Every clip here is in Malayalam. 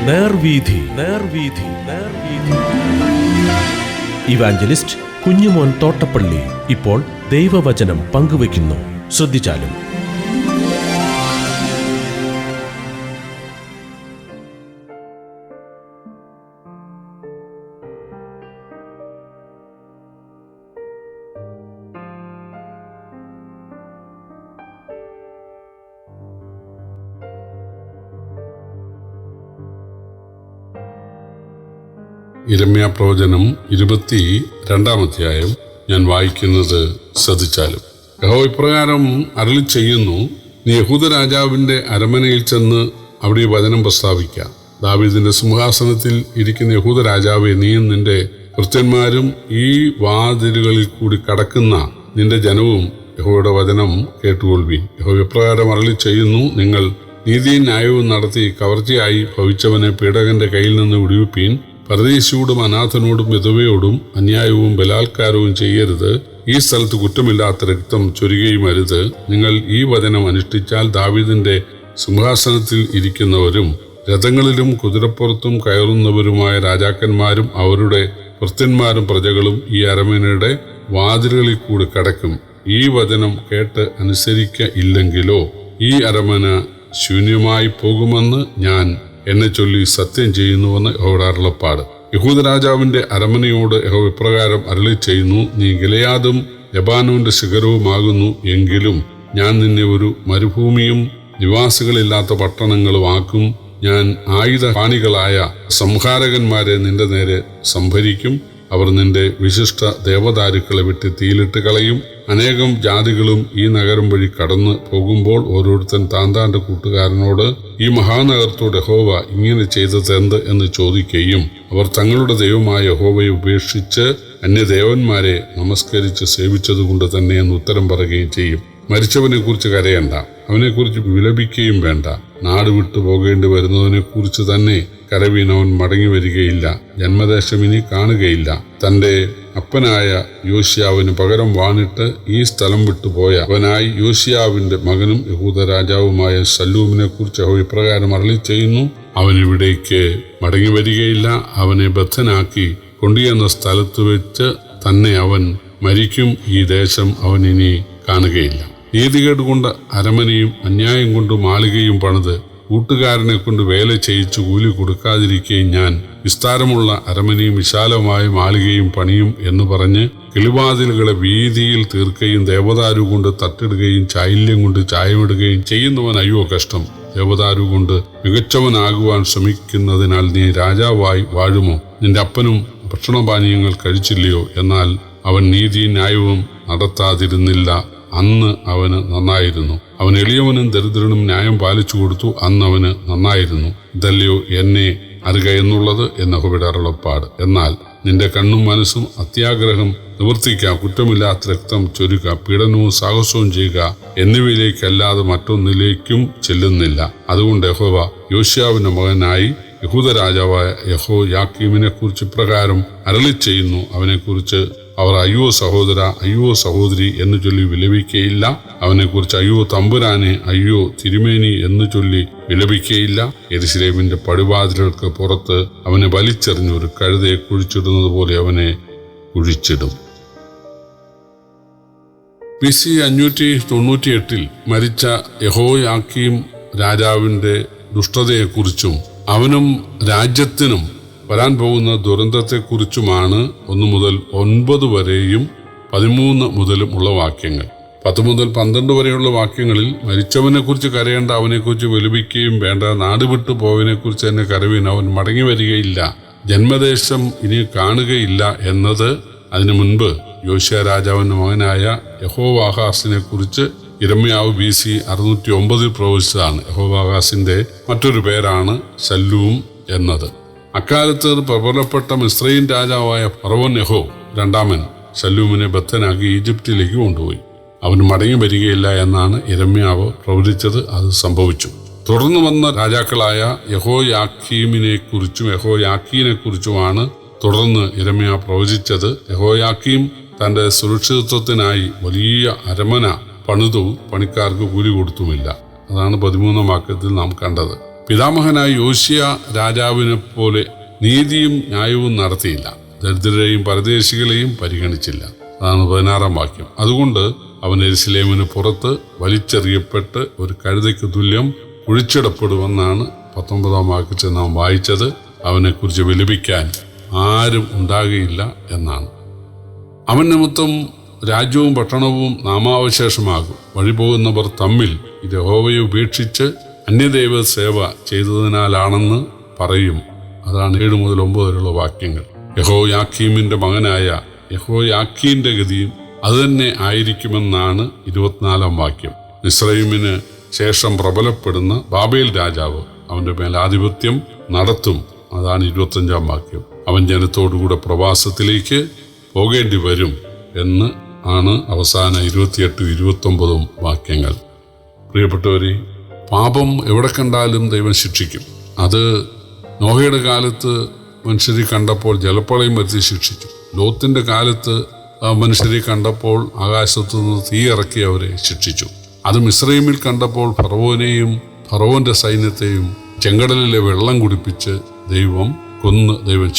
നേർവീഥി. ഇവാഞ്ചലിസ്റ്റ് കുഞ്ഞുമോൻ തോട്ടപ്പള്ളി ഇപ്പോൾ ദൈവവചനം പങ്കുവയ്ക്കുന്നു. ശ്രദ്ധിച്ചാലും. യിരെമ്യാ പ്രവചനം 22-ാം അധ്യായം ഞാൻ വായിക്കുന്നത് ശ്രദ്ധിച്ചാലും. യഹോവ ഇപ്രകാരം അരുളി ചെയ്യുന്നു, നീ യഹൂദ രാജാവിന്റെ അരമനയിൽ ചെന്ന് അവിടെ വചനം പ്രസ്താവിക്കുക. ദാവീദിന്റെ സിംഹാസനത്തിൽ ഇരിക്കുന്ന യഹൂദ രാജാവെ, നീയും നിന്റെ ഭൃത്യന്മാരും ഈ വാതിലുകളിൽ കൂടി കടക്കുന്ന നിന്റെ ജനവും യഹോവയുടെ വചനം കേട്ടുകൊള്ളുവിൻ. യഹോവ ഇപ്രകാരം അരുളി ചെയ്യുന്നു, നിങ്ങൾ നീതിയും ന്യായവും നടത്തി കവർച്ചയായി ഭവിച്ചവനെ പീഡകന്റെ കയ്യിൽ നിന്ന് വിടുവിപ്പീൻ. പരദേശിയോടും അനാഥനോടും വിധവയോടും അന്യായവും ബലാത്കാരവും ചെയ്യരുത്. ഈ സ്ഥലത്ത് കുറ്റമില്ലാത്ത രക്തം ചൊരികയും അരുത്. നിങ്ങൾ ഈ വചനം അനുഷ്ഠിച്ചാൽ ദാവീദിന്റെ സിംഹാസനത്തിൽ ഇരിക്കുന്നവരും രഥങ്ങളിലും കുതിരപ്പുറത്തും കയറുന്നവരുമായ രാജാക്കന്മാരും അവരുടെ ഭൃത്യന്മാരും പ്രജകളും ഈ അരമനയുടെ വാതിലുകളിൽ കൂടി കടക്കും. ഈ വചനം കേട്ട് അനുസരിക്ക ഇല്ലെങ്കിലോ ഈ അരമന ശൂന്യമായി പോകുമെന്ന് ഞാൻ എന്നെ ചൊല്ലി സത്യം ചെയ്യുന്നുവെന്ന് യഹോവയുടെ അരുളപ്പാട്. യഹൂദ രാജാവിന്റെ അരമനയോട് യഹോവ ഇപ്രകാരം അരുളി ചെയ്യുന്നു, നീ ഗിലെയാദും ലെബാനോന്റെ ശിഖരവുമാകുന്നു. എങ്കിലും ഞാൻ നിന്നെ ഒരു മരുഭൂമിയും നിവാസികളില്ലാത്ത പട്ടണങ്ങളും ആക്കും. ഞാൻ ആയുധപാണികളായ സംഹാരകന്മാരെ നിന്റെ നേരെ സംഭരിക്കും. അവർ നിന്റെ വിശിഷ്ട ദേവദാരുക്കളെ വെട്ടി തീയിലിട്ട് കളയും. അനേകം ജാതികളും ഈ നഗരം വഴി കടന്നു പോകുമ്പോൾ ഓരോരുത്തൻ താന്താന്റെ കൂട്ടുകാരനോട്, ഈ മഹാനഗരത്തോട് യഹോവ ഇങ്ങനെ ചെയ്തതെന്ത് എന്ന് ചോദിക്കുകയും അവർ തങ്ങളുടെ ദൈവമായ യഹോവയെ ഉപേക്ഷിച്ച് അന്യദേവന്മാരെ നമസ്കരിച്ച് സേവിച്ചതുകൊണ്ട് തന്നെ എന്ന് ഉത്തരം പറയുകയും ചെയ്യും. മരിച്ചവനെ കുറിച്ച് കരയണ്ട, അവനെക്കുറിച്ച് വിലപിക്കുകയും വേണ്ട. നാട് വിട്ടു പോകേണ്ടി വരുന്നതിനെ കുറിച്ച് തന്നെ കരവീനവൻ മടങ്ങി വരികയില്ല. ജന്മദേശം ഇനി കാണുകയില്ല. തന്റെ അപ്പനായ യോശിയാവിന് പകരം വാണിട്ട് ഈ സ്ഥലം വിട്ടുപോയ അവനായി യോശിയാവിന്റെ മകനും യഹൂദ രാജാവുമായ ശല്ലൂമിനെ കുറിച്ച് യഹോവ ഇപ്രകാരം അരുളി ചെയ്യുന്നു, അവൻ ഇവിടേക്ക് മടങ്ങി വരികയില്ല. അവനെ ബദ്ധനാക്കി കൊണ്ടുചെന്ന സ്ഥലത്ത് വെച്ച് തന്നെ അവൻ മരിക്കും. ഈ ദേശം അവൻ ഇനി കാണുകയില്ല. നീതികേട് കൊണ്ട് അരമനയും അന്യായം കൊണ്ട് മാളികയും പണിത് കൂട്ടുകാരനെ കൊണ്ട് വേല ചെയ്യിച്ചു കൂലി കൊടുക്കാതിരിക്കുകയും ഞാൻ വിസ്താരമുള്ള അരമനയും വിശാലമായ മാളികയും പണിയും എന്ന് പറഞ്ഞ് കിളിവാതിലുകളെ വീതിയിൽ തീർക്കുകയും ദേവദാരു കൊണ്ട് തട്ടിടുകയും ചായല്യം കൊണ്ട് ചായമിടുകയും ചെയ്യുന്നവൻ അയ്യോ കഷ്ടം. ദേവദാരു കൊണ്ട് മികച്ചവനാകുവാൻ ശ്രമിക്കുന്നതിനാൽ നീ രാജാവായി വാഴുമോ? നിന്റെ അപ്പനും ഭക്ഷണപാനീയങ്ങൾ കഴിച്ചില്ലയോ? എന്നാൽ അവൻ നീതിയും ന്യായവും നടത്താതിരുന്നില്ല. അന്ന് അവന് നന്നായിരുന്നു. അവൻ എളിയവനും ദരിദ്രനും ന്യായം പാലിച്ചു കൊടുത്തു. അന്ന് അവന് നന്നായിരുന്നു. ഇതല്ലയോ എന്നെ അറിയുക എന്നുള്ളത് എന്ന് യഹോവയുടെ അരുളപ്പാട്. എന്നാൽ നിന്റെ കണ്ണും മനസ്സും അത്യാഗ്രഹം നിവർത്തിക്കുക, കുറ്റമില്ലാത്ത രക്തം ചൊരുക, പീഡനവും സാഹസവും ചെയ്യുക എന്നിവയിലേക്കല്ലാതെ മറ്റൊന്നിലേക്കും ചെല്ലുന്നില്ല. അതുകൊണ്ട് യഹോവ യോശിയാവിന്റെ മകനായി യഹൂദ രാജാവായ യെഹോയാക്കീമിനെ കുറിച്ച് ഇപ്രകാരം അരുളി ചെയ്യുന്നു, അവനെക്കുറിച്ച് അവർ അയ്യോ സഹോദര, അയ്യോ സഹോദരി എന്ന് ചൊല്ലി വിലപിക്കുകയില്ല. അവനെക്കുറിച്ച് അയ്യോ തമ്പുരാനെ, അയ്യോ തിരുമേനി എന്ന് ചൊല്ലി വിലപിക്കുകയില്ല. യെരൂശലേമിന്റെ പടിവാതിലുകൾക്ക് പുറത്ത് അവനെ വലിച്ചെറിഞ്ഞ് ഒരു കഴുതയെ കുഴിച്ചിടുന്നത് പോലെ അവനെ കുഴിച്ചിടും. BC 598 മരിച്ച യെഹോയാക്കീം രാജാവിന്റെ ദുഷ്ടതയെക്കുറിച്ചും അവനും രാജ്യത്തിനും വരാൻ പോകുന്ന ദുരന്തത്തെക്കുറിച്ചുമാണ് 1 മുതൽ 9 വരെയും 13 മുതലും ഉള്ള വാക്യങ്ങൾ. 10 മുതൽ 12 വരെയുള്ള വാക്യങ്ങളിൽ മരിച്ചവനെ കുറിച്ച് കരയേണ്ട, അവനെക്കുറിച്ച് വിലപിക്കുകയും വേണ്ട, നാട് വിട്ടു പോയവനെ കുറിച്ച് തന്നെ കരവീൻ, അവൻ മടങ്ങി വരികയില്ല, ജന്മദേശം ഇനി കാണുകയില്ല എന്നത് അതിനു മുൻപ് യോശിയ രാജാവിന്റെ മകനായ യഹോവാഹാസിനെ കുറിച്ച് യിരെമ്യാവ് BC 609 പ്രവചിച്ചതാണ്. യഹോവാഹാസിന്റെ മറ്റൊരു പേരാണ് ശല്ലൂം എന്നത്. അക്കാലത്ത് പ്രബലപ്പെട്ട മിസ്രയീം രാജാവായ ഫറവോൻ നെഹോ രണ്ടാമൻ ശല്ലൂമിനെ ബദ്ധനാക്കി ഈജിപ്തിലേക്ക് കൊണ്ടുപോയി. അവന് മടങ്ങി വരികയില്ല എന്നാണ് യിരെമ്യാവ് പ്രവചിച്ചത്. അത് സംഭവിച്ചു. തുടർന്ന് വന്ന രാജാക്കളായ യെഹോയാക്കീമിനെ കുറിച്ചും യെഹോയാക്കീനെ കുറിച്ചുമാണ് തുടർന്ന് യിരെമ്യാവ് പ്രവചിച്ചത്. യെഹോയാക്കീം തന്റെ സുരക്ഷിതത്വത്തിനായി വലിയ അരമന പണിതു, പണിക്കാർക്ക് കൂലി കൊടുത്തുമില്ല. അതാണ് 13-ാം വാക്യത്തിൽ നാം കണ്ടത്. പിതാമഹനായ യോശിയ രാജാവിനെ പോലെ നീതിയും ന്യായവും നടത്തിയില്ല. ദരിദ്രരെയും പരദേശികളെയും പരിഗണിച്ചില്ല. അതാണ് 16-ാം വാക്യം. അതുകൊണ്ട് അവൻ യെരൂശലേമിന് പുറത്ത് വലിച്ചെറിയപ്പെട്ട് ഒരു കഴുതയ്ക്ക് തുല്യം കുഴിച്ചിടപ്പെടുമെന്നാണ് 19-ാം വാക്യത്തിൽ നാം വായിച്ചത്. അവനെക്കുറിച്ച് വിലപിക്കാൻ ആരും ഉണ്ടാകുകയില്ല എന്നാണ്. അവൻ നിമിത്തം രാജ്യവും പട്ടണവും നാമാവശേഷമാകും. വഴിപോകുന്നവർ തമ്മിൽ യഹോവയെ ഉപേക്ഷിച്ച് അന്യദൈവ സേവ ചെയ്തതിനാലാണെന്ന് പറയും. അതാണ് 7 മുതൽ 9 വരെയുള്ള വാക്യങ്ങൾ. യഹോയാക്കീമിന്റെ മകനായ യഹോയാക്കീന്റെ ഗതിയും അതുതന്നെ ആയിരിക്കുമെന്നാണ് 24-ാം വാക്യം. മിസ്രയീമിന് ശേഷം പ്രബലപ്പെടുന്ന ബാബേൽ രാജാവ് അവന്റെ മേലാധിപത്യം നടത്തും. അതാണ് 25-ാം വാക്യം. അവൻ ജനത്തോടുകൂടെ പ്രവാസത്തിലേക്ക് പോകേണ്ടി വരും എന്ന് ആണ് അവസാന 28, 29 വാക്യങ്ങൾ. പ്രിയപ്പെട്ടവരെ, പാപം എവിടെ കണ്ടാലും ദൈവം ശിക്ഷിക്കും. അത് നോഹയുടെ കാലത്ത് മനുഷ്യരെ കണ്ടപ്പോൾ ജലപ്രളയം വരുത്തി ശിക്ഷിച്ചു. ലോത്തിന്റെ കാലത്ത് മനുഷ്യരെ കണ്ടപ്പോൾ ആകാശത്തു നിന്ന് തീ ഇറക്കി അവരെ ശിക്ഷിച്ചു. അത് മിസ്രയീമിൽ കണ്ടപ്പോൾ ഫറവോനെയും ഫറവോന്റെ സൈന്യത്തെയും ചെങ്കടലിലെ വെള്ളം കുടിപ്പിച്ച് ദൈവം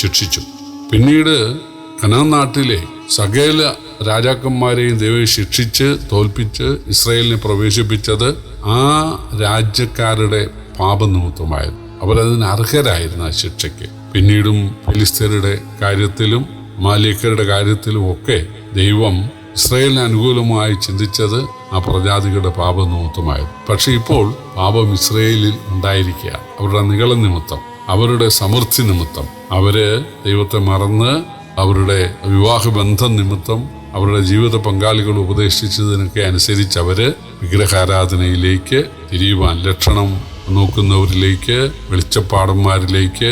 ശിക്ഷിച്ചു. പിന്നീട് കനാൻ നാട്ടിലെ സകല രാജാക്കന്മാരെയും ദൈവം ശിക്ഷിച്ച് തോൽപ്പിച്ച് ഇസ്രായേലിനെ പ്രവേശിപ്പിച്ചത് ആ രാജ്യക്കാരുടെ പാപനിമിത്തമായിരുന്നു. അവരതിന് അർഹരായിരുന്നു ആ ശിക്ഷയ്ക്ക്. പിന്നീടും ഫിലിസ്ത്യരുടെ കാര്യത്തിലും മാലിയക്കരുടെ കാര്യത്തിലും ഒക്കെ ദൈവം ഇസ്രായേലിന് അനുകൂലമായി ചിന്തിച്ചത് ആ പ്രജാതികളുടെ പാപനിമിത്തമായിരുന്നു. പക്ഷെ ഇപ്പോൾ പാപം ഇസ്രായേലിൽ ഉണ്ടായിരിക്കുകയാണ്. അവരുടെ നിഗള നിമിത്തം, അവരുടെ സമൃദ്ധി നിമിത്തം, അവര് ദൈവത്തെ മറന്ന് അവരുടെ വിവാഹബന്ധം നിമിത്തം അവരുടെ ജീവിത പങ്കാളികൾ ഉപദേശിച്ചതിനൊക്കെ അനുസരിച്ച് അവര് വിഗ്രഹാരാധനയിലേക്ക് തിരിയുവാൻ, ലക്ഷണം നോക്കുന്നവരിലേക്ക്, വെളിച്ചപ്പാടന്മാരിലേക്ക്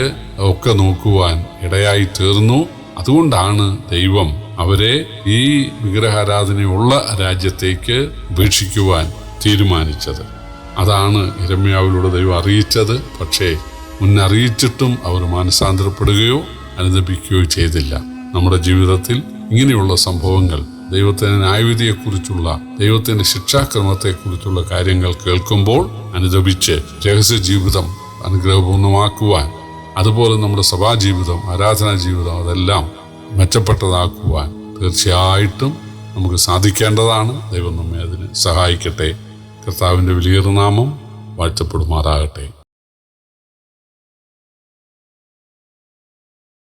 ഒക്കെ നോക്കുവാൻ ഇടയായി തീർന്നു. അതുകൊണ്ടാണ് ദൈവം അവരെ ഈ വിഗ്രഹാരാധനയുള്ള രാജ്യത്തേക്ക് ഉപേക്ഷിക്കുവാൻ തീരുമാനിച്ചത്. അതാണ് യിരെമ്യാവിലൂടെ ദൈവം അറിയിച്ചത്. പക്ഷേ മുന്നറിയിച്ചിട്ടും അവർ മാനസാന്തരപ്പെടുകയോ അനുദപിക്കുകയോ ചെയ്തില്ല. നമ്മുടെ ജീവിതത്തിൽ ഇങ്ങനെയുള്ള സംഭവങ്ങൾ, ദൈവത്തിന്റെ ന്യായവിധിയെക്കുറിച്ചുള്ള, ദൈവത്തിന്റെ ശിക്ഷാക്രമത്തെക്കുറിച്ചുള്ള കാര്യങ്ങൾ കേൾക്കുമ്പോൾ അനുദപിച്ച് രഹസ്യ ജീവിതം അനുഗ്രഹപൂർണ്ണമാക്കുവാൻ, അതുപോലെ നമ്മുടെ സഭാജീവിതം, ആരാധനാ ജീവിതം അതെല്ലാം മെച്ചപ്പെട്ടതാക്കുവാൻ തീർച്ചയായിട്ടും നമുക്ക് സാധിക്കേണ്ടതാണ്. ദൈവം നമ്മെ അതിന് സഹായിക്കട്ടെ. കർത്താവിൻ്റെ വലിയ നാമം വാഴ്ത്തപ്പെടുമാറാകട്ടെ.